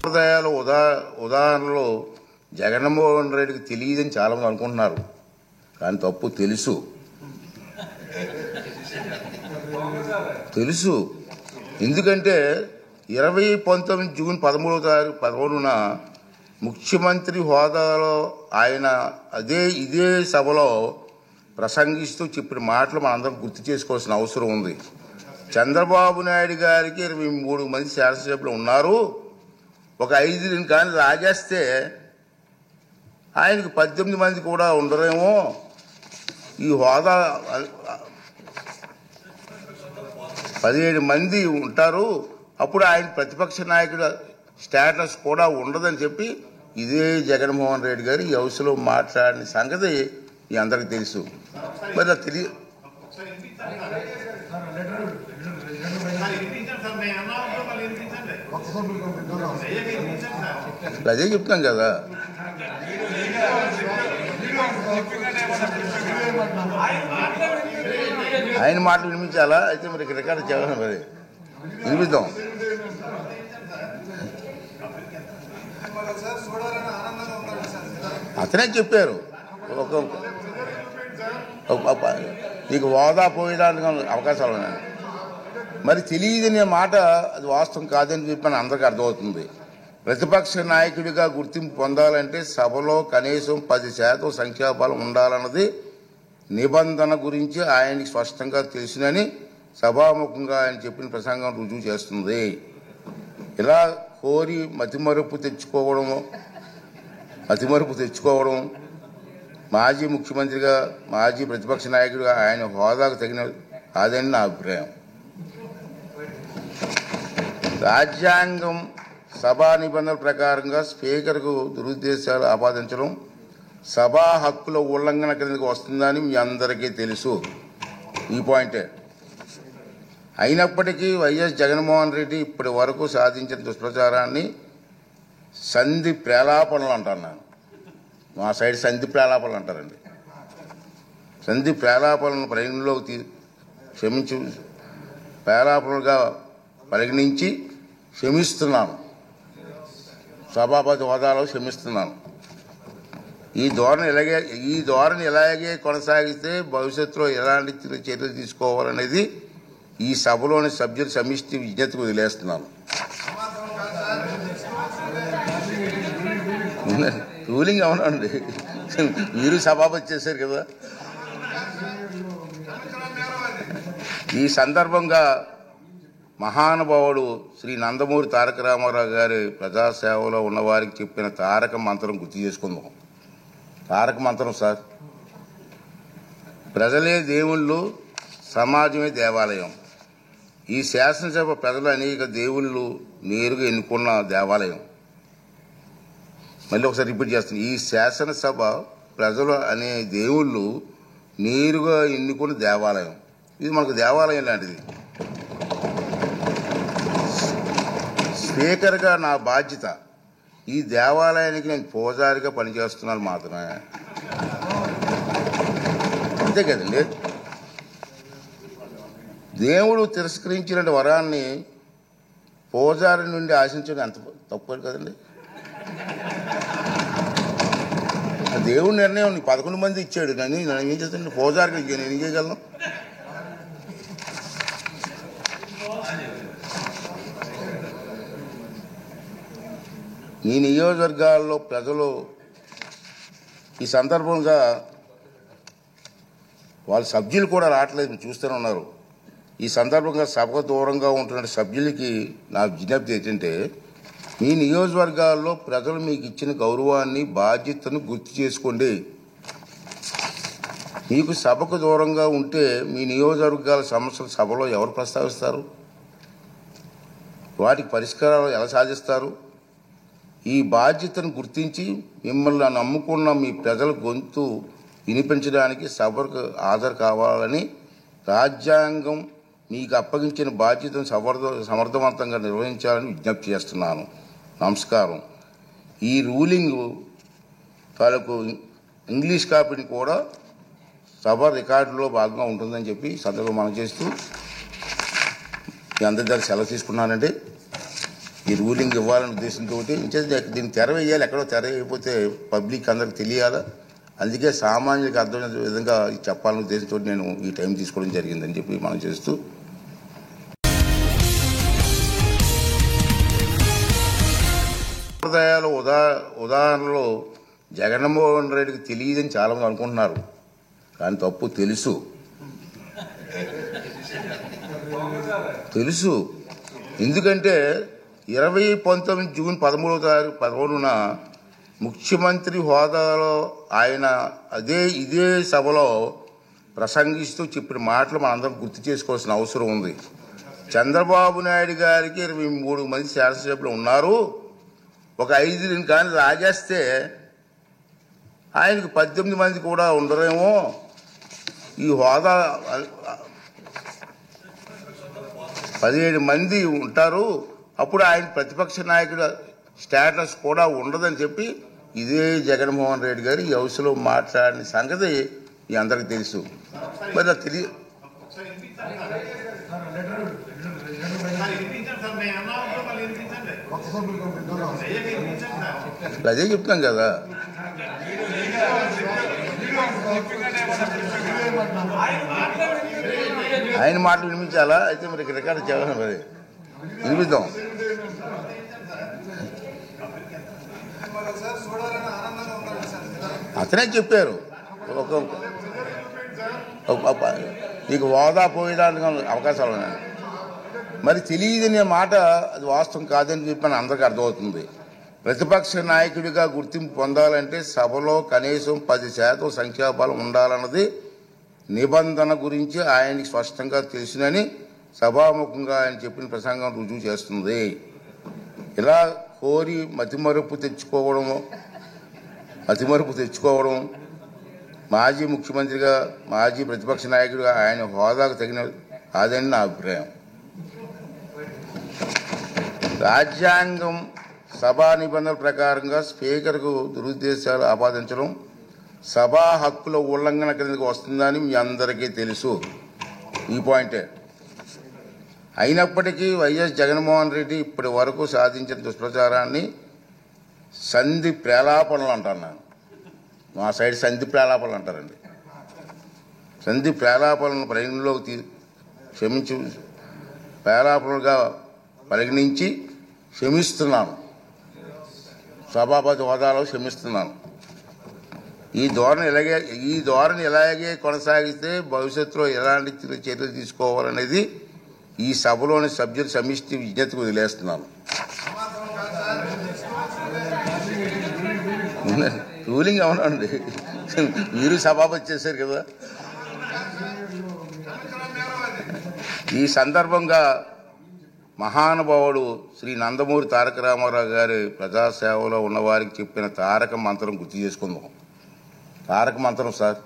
సంప్రదాయాలు ఉదాహరణలో జగన్మోహన్ రెడ్డికి తెలియదని చాలామంది అనుకుంటున్నారు, కానీ తప్పు. తెలుసు. ఎందుకంటే 2019 జూన్ 13న ముఖ్యమంత్రి హోదాలో ఆయన ఇదే సభలో ప్రసంగిస్తూ చెప్పిన మాటలు మనందరం గుర్తు చేసుకోవాల్సిన అవసరం ఉంది. చంద్రబాబు నాయుడు గారికి 23 మంది శాసనసభ్యులు ఉన్నారు, ఒక 5 కానీ లాగేస్తే ఆయనకు 18 మంది కూడా ఉండరేమో, ఈ హోదా 17 మంది ఉంటారు, అప్పుడు ఆయన ప్రతిపక్ష నాయకుడు స్టేటస్ కూడా ఉండదని చెప్పి ఇదే జగన్మోహన్ రెడ్డి గారు ఈ హౌస్లో మాట్లాడిన సంగతి మీ అందరికీ తెలుసు. మరి అదే చెప్తాం కదా. ఆయన మాటలు వినిపించాలా? అయితే మరి రికార్డు చేయాలి, మరి వినిపిద్దాం. అతనే చెప్పారు నీకు హోదా పోయేదానికి అవకాశాలు ఉన్నాయి. మరి తెలియదనే మాట అది వాస్తవం కాదని చెప్పని అందరికీ అర్థమవుతుంది. ప్రతిపక్ష నాయకుడిగా గుర్తింపు పొందాలంటే సభలో కనీసం 10% సంఖ్యాబలం ఉండాలన్నది నిబంధన గురించి ఆయనకి స్పష్టంగా తెలుసునని సభాముఖంగా ఆయన చెప్పిన ప్రసంగం రుజువు చేస్తుంది. ఇలా కోరి మతిమరుపు తెచ్చుకోవడం మాజీ ముఖ్యమంత్రిగా, మాజీ ప్రతిపక్ష నాయకుడిగా ఆయన హోదాకు తగిన కాదని నా అభిప్రాయం. రాజ్యాంగం సభా నిబంధనల ప్రకారంగా స్పీకర్కు దురుద్దేశాలు ఆపాదించడం సభా హక్కుల ఉల్లంఘన కిందకు వస్తుందని మీ అందరికీ తెలుసు. ఈ పాయింటే. అయినప్పటికీ వైఎస్ జగన్మోహన్ రెడ్డి ఇప్పటి వరకు సాధించిన దుష్ప్రచారాన్ని సంధి ప్రేలాపనలు అంటాను నేను. మా సైడ్ సంధి ప్రేలాపనలు అంటారండి. సంధి ప్రేలాపనలను పరిగణలోకి ప్రేలాపనలుగా పరిగణించి క్షమిస్తున్నాను, సభాపతి హోదాలో క్షమిస్తున్నాను. ఈ ధోరణి ఇలాగే కొనసాగిస్తే భవిష్యత్తులో ఎలాంటి చర్యలు తీసుకోవాలనేది ఈ సభలోని సభ్యుల సమిష్టి విజ్ఞతకు వదిలేస్తున్నాను. రూలింగ్ అవునండి, మీరు సభాపతి చేశారు కదా. ఈ సందర్భంగా మహానుభావుడు శ్రీ నందమూరి తారక రామారావు గారి ప్రజాసేవలో ఉన్నవారికి చెప్పిన తారక మంత్రం గుర్తు చేసుకుందాం. తారక మంత్రం సార్, ప్రజలే దేవుళ్ళు, సమాజమే దేవాలయం. ఈ శాసనసభ ప్రజలు అనేక దేవుళ్ళు నేరుగా ఎన్నుకున్న దేవాలయం. మళ్ళీ ఒకసారి రిపీట్ చేస్తాను, ఈ శాసనసభ ప్రజలు అనే దేవుళ్ళు నేరుగా ఎన్నుకున్న దేవాలయం. ఇది మనకు దేవాలయం లాంటిది. స్పీకర్గా నా బాధ్యత ఈ దేవాలయానికి నేను పూజారిగా పనిచేస్తున్నాను మాత్రమే, అంతే కదండి. దేవుడు తిరస్కరించిన వరాన్ని పూజారి నుండి ఆశించడం ఎంత తప్పు కదండి. దేవుడి నిర్ణయం 11 మంది ఇచ్చాడు, నన్ను ఏం చేస్తాను? పూజారికి నేను ఏం చేయగలను? ఈ నియోజకవర్గాల్లో ప్రజలు ఈ సందర్భంగా వాళ్ళ సభ్యులు కూడా రావట్లేదు, మీరు చూస్తూనే ఉన్నారు. ఈ సందర్భంగా సభకు దూరంగా ఉంటున్న సభ్యులకి నా విజ్ఞప్తి ఏంటంటే, మీ నియోజకవర్గాల్లో ప్రజలు మీకు ఇచ్చిన గౌరవాన్ని, బాధ్యతను గుర్తు చేసుకోండి. మీకు సభకు దూరంగా ఉంటే మీ నియోజకవర్గాల సమస్యలు సభలో ఎవరు ప్రస్తావిస్తారు? వాటికి పరిష్కారాలు ఎలా సాధిస్తారు? ఈ బాధ్యతను గుర్తించి మిమ్మల్ని నమ్ముకున్న మీ ప్రజల గొంతు వినిపించడానికి సభకు హాజరు కావాలని, రాజ్యాంగం మీకు అప్పగించిన బాధ్యతను సమర్థవంతంగా నిర్వహించాలని విజ్ఞప్తి చేస్తున్నాను. నమస్కారం. ఈ రూలింగ్ తాలూకు ఇంగ్లీష్ కాపీని కూడా సభ రికార్డులో భాగంగా ఉంటుందని చెప్పి సందర్భంగా మనం చేస్తూ మీ అందరి దగ్గర సెలవు తీసుకున్నానండి. ఈ రూలింగ్ ఇవ్వాలనే ఉద్దేశంతో దీన్ని తెర వేయాలి. ఎక్కడో తెర వేయకపోతే పబ్లిక్ అందరికి తెలియాలా, అందుకే సామాన్యులకు అర్థమైన విధంగా చెప్పాలనే ఉద్దేశంతో నేను ఈ టైం తీసుకోవడం జరిగిందని చెప్పి మనం చేస్తూ, సంప్రదాయాలు ఉదాహరణలో జగన్మోహన్ రెడ్డికి తెలియదని చాలామంది అనుకుంటున్నారు, కానీ తప్పు. తెలుసు. ఎందుకంటే 2019 జూన్ 13న ముఖ్యమంత్రి హోదాలో ఆయన ఇదే సభలో ప్రసంగిస్తూ చెప్పిన మాటలు మనందరం గుర్తు చేసుకోవాల్సిన అవసరం ఉంది. చంద్రబాబు నాయుడు గారికి 23 మంది శాసనసభ్యులు ఉన్నారు, ఒక 5 కానీ రాజేస్తే ఆయనకు 18 మంది కూడా ఉండరేమో, ఈ హోదా 17 మంది ఉంటారు, అప్పుడు ఆయన ప్రతిపక్ష నాయకుడు స్టేటస్ కూడా ఉండదని చెప్పి ఇదే జగన్మోహన్ రెడ్డి గారు ఈ హౌస్లో మాట్లాడిన సంగతి మీ అందరికీ తెలుసు. మరి అదే చెప్తాం కదా. ఆయన మాటలు వినిపించాలా? అయితే మరి రికార్డు చేయాలి, మరి వినిపిద్దాం. అతనే చెప్పారు, నీకు హోదా పోయేదానికి అవకాశాలు ఉన్నాయి, మరి తెలియదనే మాట అది వాస్తవం కాదని చెప్పి అందరికీ అర్థమవుతుంది. ప్రతిపక్ష నాయకుడిగా గుర్తింపు పొందాలంటే సభలో కనీసం 10% సంఖ్యాబలం ఉండాలన్నది నిబంధన గురించి ఆయనకి స్పష్టంగా తెలుసునని సభాముఖంగా ఆయన చెప్పిన ప్రసంగం రుజువు చేస్తుంది. ఇలా కోరి మతిమరుపు తెచ్చుకోవడం మాజీ ముఖ్యమంత్రిగా, మాజీ ప్రతిపక్ష నాయకుడిగా ఆయన హోదాకు తగిన కాదని నా అభిప్రాయం. రాజ్యాంగం సభా నిబంధనల ప్రకారంగా స్పీకర్కు దురుద్దేశాలు ఆపాదించడం సభా హక్కుల ఉల్లంఘన కిందకు వస్తుందని మీ అందరికీ తెలుసు. ఈ పాయింటే అయినప్పటికీ వైఎస్ జగన్మోహన్ రెడ్డి ఇప్పటి వరకు సాధించిన దుష్ప్రచారాన్ని సంధి ప్రేలాపనలు అంటాను నేను. మా సైడ్ సంధి ప్రేలాపనలు అంటారండి. సంధి ప్రేలాపనలను పరిగణలోకి ప్రేలాపనలుగా పరిగణించి క్షమిస్తున్నాను, సభాపతి హోదాలో క్షమిస్తున్నాను. ఈ ధోరణి ఇలాగే కొనసాగిస్తే భవిష్యత్తులో ఎలాంటి చర్యలు తీసుకోవాలనేది ఈ సభలోని సభ్యుల సమిష్టి విజ్ఞతకు వదిలేస్తున్నాను. రూలింగ్ అవునండి, మీరు సభాపతి చేశారు కదా. ఈ సందర్భంగా మహానుభావుడు శ్రీ నందమూరి తారక రామారావు గారి ప్రజాసేవలో ఉన్నవారికి చెప్పిన తారక మంత్రం గుర్తు చేసుకుందాం. తారక మంత్రం సార్,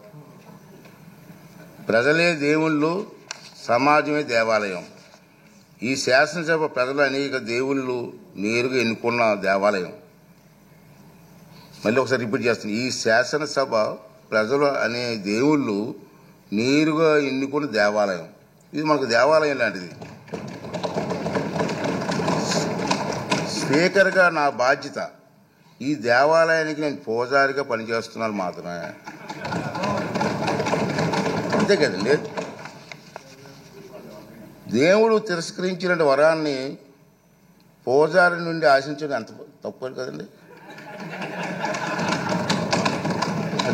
ప్రజలే దేవుళ్ళు, సమాజమే దేవాలయం. ఈ శాసనసభ ప్రజలు అనేక దేవుళ్ళు నేరుగా ఎన్నుకున్న దేవాలయం. మళ్ళీ ఒకసారి రిపీట్ చేస్తాను, ఈ శాసనసభ ప్రజలు అనే దేవుళ్ళు నేరుగా ఎన్నుకున్న దేవాలయం. ఇది మనకు దేవాలయం లాంటిది. స్పీకర్గా నా బాధ్యత ఈ దేవాలయానికి నేను పూజారిగా పనిచేస్తున్నాను మాత్రమే, అంతే కదండి. దేవుడు తిరస్కరించిన వరాన్ని పూజారి నుండి ఆశించడం ఎంత తప్పు కదండి.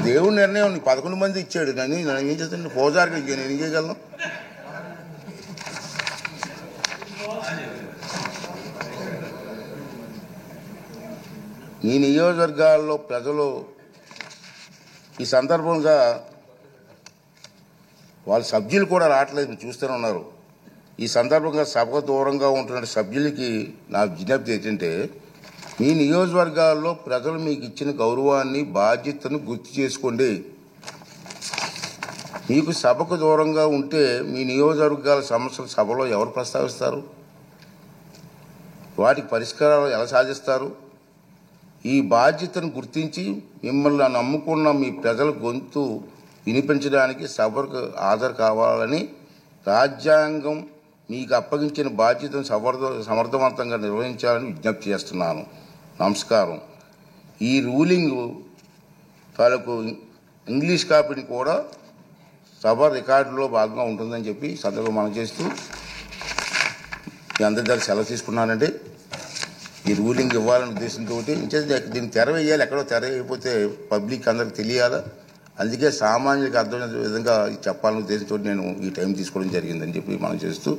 దేవుడి నిర్ణయం 11 మంది ఇచ్చాడు, కానీ నేను ఏం చేస్తాను? పూజారికి నేను ఏం చేయగలను? ఈ నియోజకవర్గాల్లో ప్రజలు ఈ సందర్భంగా వాళ్ళ సభ్యులు కూడా రావట్లేదు, చూస్తూనే ఉన్నారు. ఈ సందర్భంగా సభకు దూరంగా ఉంటున్న సభ్యులకి నా విజ్ఞప్తి ఏంటంటే, మీ నియోజకవర్గాల్లో ప్రజలు మీకు ఇచ్చిన గౌరవాన్ని, బాధ్యతను గుర్తు చేసుకోండి. మీకు సభకు దూరంగా ఉంటే మీ నియోజకవర్గాల సమస్యలు సభలో ఎవరు ప్రస్తావిస్తారు? వాటికి పరిష్కారాలు ఎలా సాధిస్తారు? ఈ బాధ్యతను గుర్తించి మిమ్మల్ని నమ్ముకున్న మీ ప్రజల గొంతు వినిపించడానికి సభకు హాజరు కావాలని రాజ్యాంగం మీకు అప్పగించిన బాధ్యతను సమర్థవంతంగా నిర్వహించాలని విజ్ఞప్తి చేస్తున్నాను. నమస్కారం. ఈ రూలింగ్ తాలూకు ఇంగ్లీష్ కాపీని కూడా సభ రికార్డులో భాగంగా ఉంటుందని చెప్పి సందర్భంగా మనం చేస్తూ మీ అందరి దగ్గర సెలవు తీసుకున్నానండి. ఈ రూలింగ్ ఇవ్వాలనే ఉద్దేశంతో దీన్ని తెర వేయాలి. ఎక్కడో తెర వేయకపోతే పబ్లిక్ అందరికి తెలియాలా. అందుకే సామాన్యులకు అర్థమైన విధంగా చెప్పాలనే ఉద్దేశంతో నేను ఈ టైం తీసుకోవడం జరిగిందని చెప్పి మనం చేస్తూ